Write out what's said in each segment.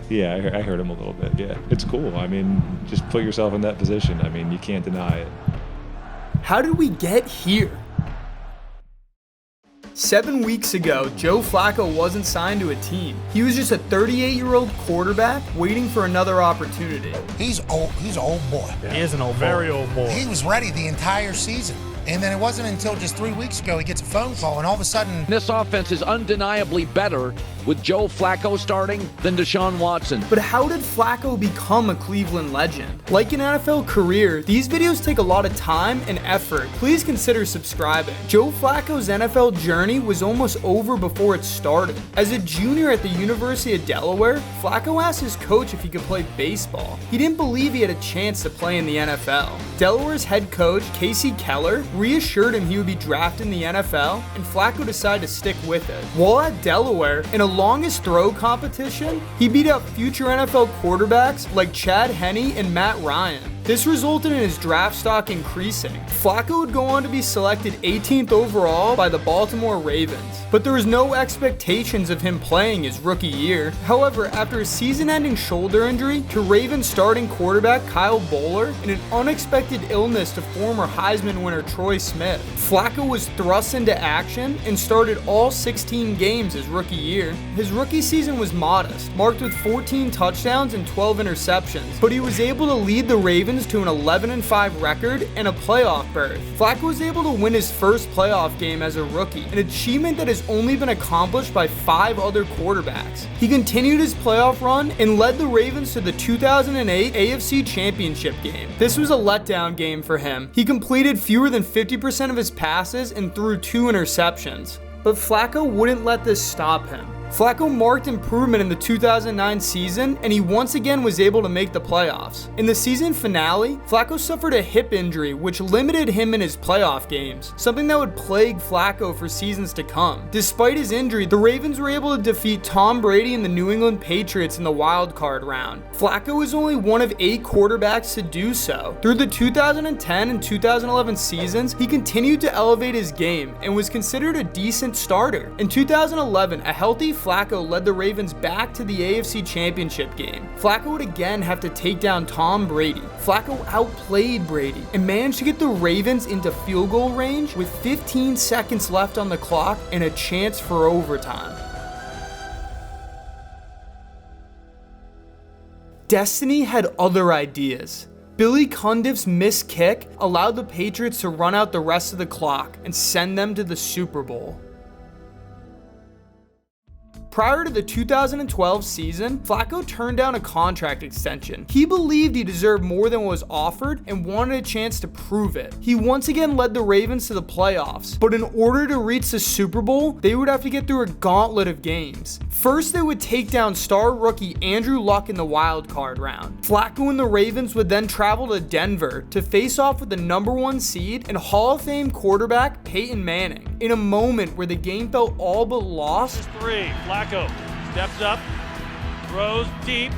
Yeah, I heard him a little bit. Yeah, it's cool. I mean, just put yourself in that position. I mean, you can't deny it. How did we get here? 7 weeks ago, Joe Flacco wasn't signed to a team. He was just a 38-year-old quarterback waiting for another opportunity. He's old. He's an old boy. Yeah. He is an old boy. Very old boy. He was ready the entire season. And then it wasn't until just 3 weeks ago he gets a phone call, and all of a sudden... This offense is undeniably better with Joe Flacco starting than Deshaun Watson. But how did Flacco become a Cleveland legend? Like an NFL career, these videos take a lot of time and effort. Please consider subscribing. Joe Flacco's NFL journey was almost over before it started. As a junior at the University of Delaware, Flacco asked his coach if he could play baseball. He didn't believe he had a chance to play in the NFL. Delaware's head coach, Casey Keller, reassured him he would be drafted in the NFL, and Flacco decided to stick with it. While at Delaware, in a longest throw competition, he beat out future NFL quarterbacks like Chad Henne and Matt Ryan. This resulted in his draft stock increasing. Flacco would go on to be selected 18th overall by the Baltimore Ravens, but there was no expectations of him playing his rookie year. However, after a season-ending shoulder injury to Ravens starting quarterback Kyle Bowler and an unexpected illness to former Heisman winner Troy Smith, Flacco was thrust into action and started all 16 games his rookie year. His rookie season was modest, marked with 14 touchdowns and 12 interceptions, but he was able to lead the Ravens to an 11-5 record and a playoff berth. Flacco was able to win his first playoff game as a rookie, an achievement that has only been accomplished by 5 other quarterbacks. He continued his playoff run and led the Ravens to the 2008 AFC Championship game. This was a letdown game for him. He completed fewer than 50% of his passes and threw 2 interceptions. But Flacco wouldn't let this stop him. Flacco marked improvement in the 2009 season, and he once again was able to make the playoffs. In the season finale, Flacco suffered a hip injury which limited him in his playoff games, something that would plague Flacco for seasons to come. Despite his injury, the Ravens were able to defeat Tom Brady and the New England Patriots in the wild card round. Flacco is only one of 8 quarterbacks to do so. Through the 2010 and 2011 seasons, he continued to elevate his game and was considered a decent starter. In 2011, a healthy Flacco led the Ravens back to the AFC Championship game. Flacco would again have to take down Tom Brady. Flacco outplayed Brady and managed to get the Ravens into field goal range with 15 seconds left on the clock and a chance for overtime. Destiny had other ideas. Billy Cundiff's missed kick allowed the Patriots to run out the rest of the clock and send them to the Super Bowl. Prior to the 2012 season, Flacco turned down a contract extension. He believed he deserved more than what was offered and wanted a chance to prove it. He once again led the Ravens to the playoffs, but in order to reach the Super Bowl, they would have to get through a gauntlet of games. First, they would take down star rookie Andrew Luck in the wild card round. Flacco and the Ravens would then travel to Denver to face off with the number 1 seed and Hall of Fame quarterback Peyton Manning. In a moment where the game felt all but lost, 3, Flacco steps up, throws deep,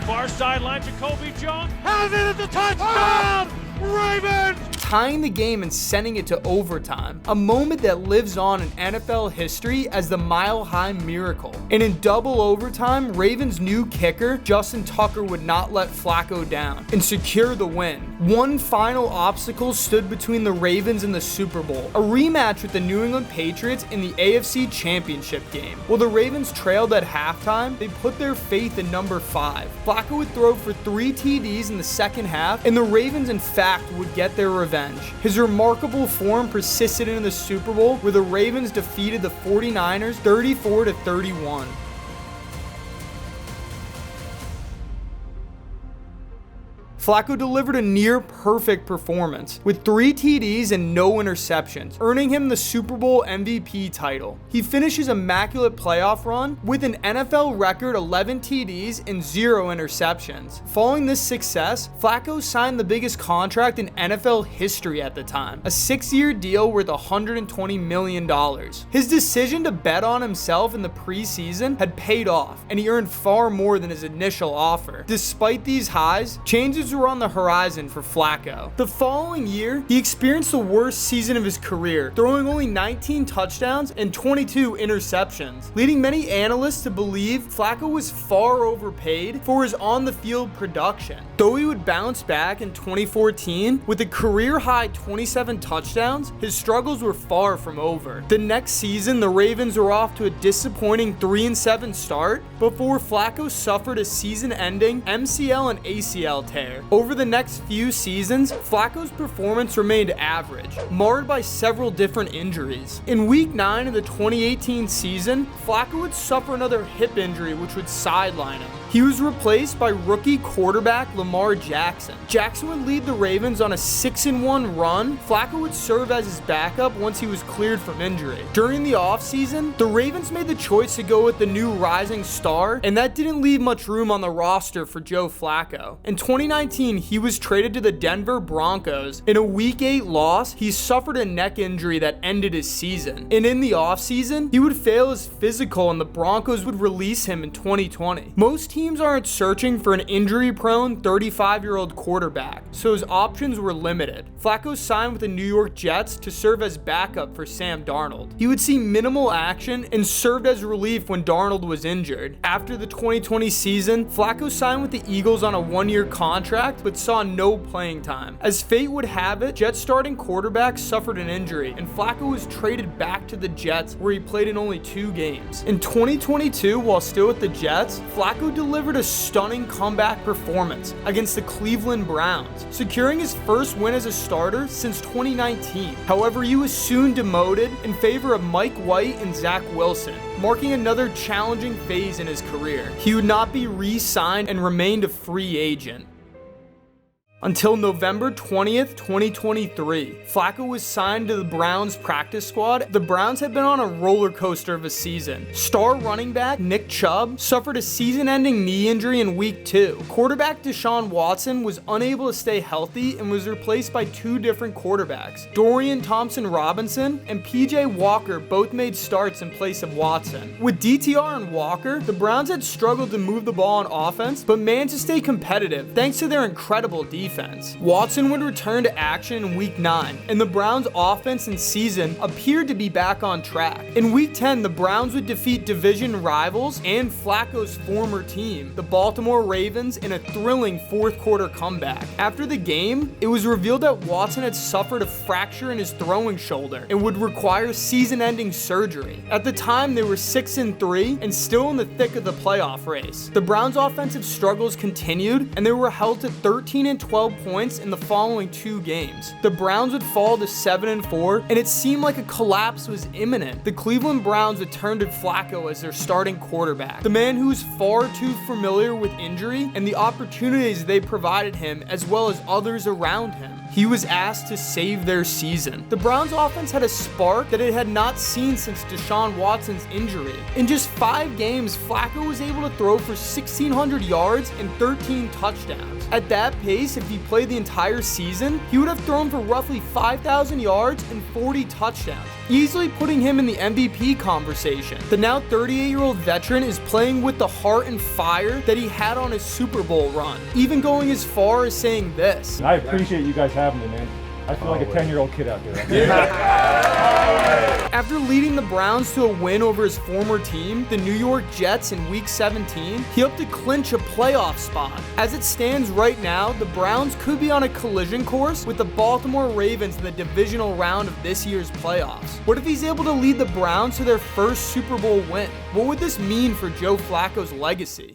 far sideline, Jacoby Jones has it at the touchdown! Ravens! tying the game and sending it to overtime, a moment that lives on in NFL history as the Mile High Miracle. And in double overtime, Ravens' new kicker, Justin Tucker, would not let Flacco down and secure the win. One final obstacle stood between the Ravens and the Super Bowl, a rematch with the New England Patriots in the AFC Championship game. While the Ravens trailed at halftime, they put their faith in number 5. Flacco would throw for 3 TDs in the second half, and the Ravens in fact would get their revenge. His remarkable form persisted into the Super Bowl, where the Ravens defeated the 49ers 34-31. Flacco delivered a near-perfect performance, with 3 TDs and no interceptions, earning him the Super Bowl MVP title. He finished his immaculate playoff run with an NFL record 11 TDs and 0 interceptions. Following this success, Flacco signed the biggest contract in NFL history at the time, a 6-year deal worth $120 million. His decision to bet on himself in the preseason had paid off, and he earned far more than his initial offer. Despite these highs, changes were were on the horizon for Flacco. The following year, he experienced the worst season of his career, throwing only 19 touchdowns and 22 interceptions, leading many analysts to believe Flacco was far overpaid for his on-the-field production. Though he would bounce back in 2014 with a career-high 27 touchdowns, his struggles were far from over. The next season, the Ravens were off to a disappointing 3-7 start before Flacco suffered a season-ending MCL and ACL tear. Over the next few seasons, Flacco's performance remained average, marred by several different injuries. In Week 9 of the 2018 season, Flacco would suffer another hip injury which would sideline him. He was replaced by rookie quarterback Lamar Jackson. Jackson would lead the Ravens on a 6-1 run. Flacco would serve as his backup once he was cleared from injury. During the offseason, the Ravens made the choice to go with the new rising star, and that didn't leave much room on the roster for Joe Flacco. In 2019, he was traded to the Denver Broncos. In a Week 8 loss, he suffered a neck injury that ended his season. And in the offseason, he would fail his physical and the Broncos would release him in 2020. Most teams aren't searching for an injury-prone 35-year-old quarterback, so his options were limited. Flacco signed with the New York Jets to serve as backup for Sam Darnold. He would see minimal action and served as relief when Darnold was injured. After the 2020 season, Flacco signed with the Eagles on a one-year contract but saw no playing time. As fate would have it, Jets starting quarterback suffered an injury and Flacco was traded back to the Jets where he played in only 2 games. In 2022, while still with the Jets, Flacco delivered a stunning comeback performance against the Cleveland Browns, securing his first win as a starter since 2019. However, he was soon demoted in favor of Mike White and Zach Wilson, marking another challenging phase in his career. He would not be re-signed and remained a free agent. Until November 20th, 2023, Flacco was signed to the Browns practice squad. The Browns had been on a roller coaster of a season. Star running back Nick Chubb suffered a season-ending knee injury in Week 2. Quarterback Deshaun Watson was unable to stay healthy and was replaced by 2 different quarterbacks. Dorian Thompson-Robinson and PJ Walker both made starts in place of Watson. With DTR and Walker, the Browns had struggled to move the ball on offense, but managed to stay competitive thanks to their incredible defense. Watson would return to action in Week 9, and the Browns' offense and season appeared to be back on track. In Week 10, the Browns would defeat division rivals and Flacco's former team, the Baltimore Ravens, in a thrilling fourth-quarter comeback. After the game, it was revealed that Watson had suffered a fracture in his throwing shoulder and would require season-ending surgery. At the time, they were 6-3 and still in the thick of the playoff race. The Browns' offensive struggles continued, and they were held to 13-12 points in the following 2 games. The Browns would fall to 7-4, and it seemed like a collapse was imminent. The Cleveland Browns would turn to Flacco as their starting quarterback, the man who was far too familiar with injury and the opportunities they provided him as well as others around him. He was asked to save their season. The Browns offense had a spark that it had not seen since Deshaun Watson's injury. In just 5 games, Flacco was able to throw for 1,600 yards and 13 touchdowns. At that pace, if he played the entire season, he would have thrown for roughly 5,000 yards and 40 touchdowns, easily putting him in the MVP conversation. The now 38-year-old veteran is playing with the heart and fire that he had on his Super Bowl run, even going as far as saying this: I appreciate you guys having me, man. I feel like a 10-year-old kid out there. After leading the Browns to a win over his former team, the New York Jets, in Week 17, he helped to clinch a playoff spot. As it stands right now, the Browns could be on a collision course with the Baltimore Ravens in the divisional round of this year's playoffs. What if he's able to lead the Browns to their first Super Bowl win? What would this mean for Joe Flacco's legacy?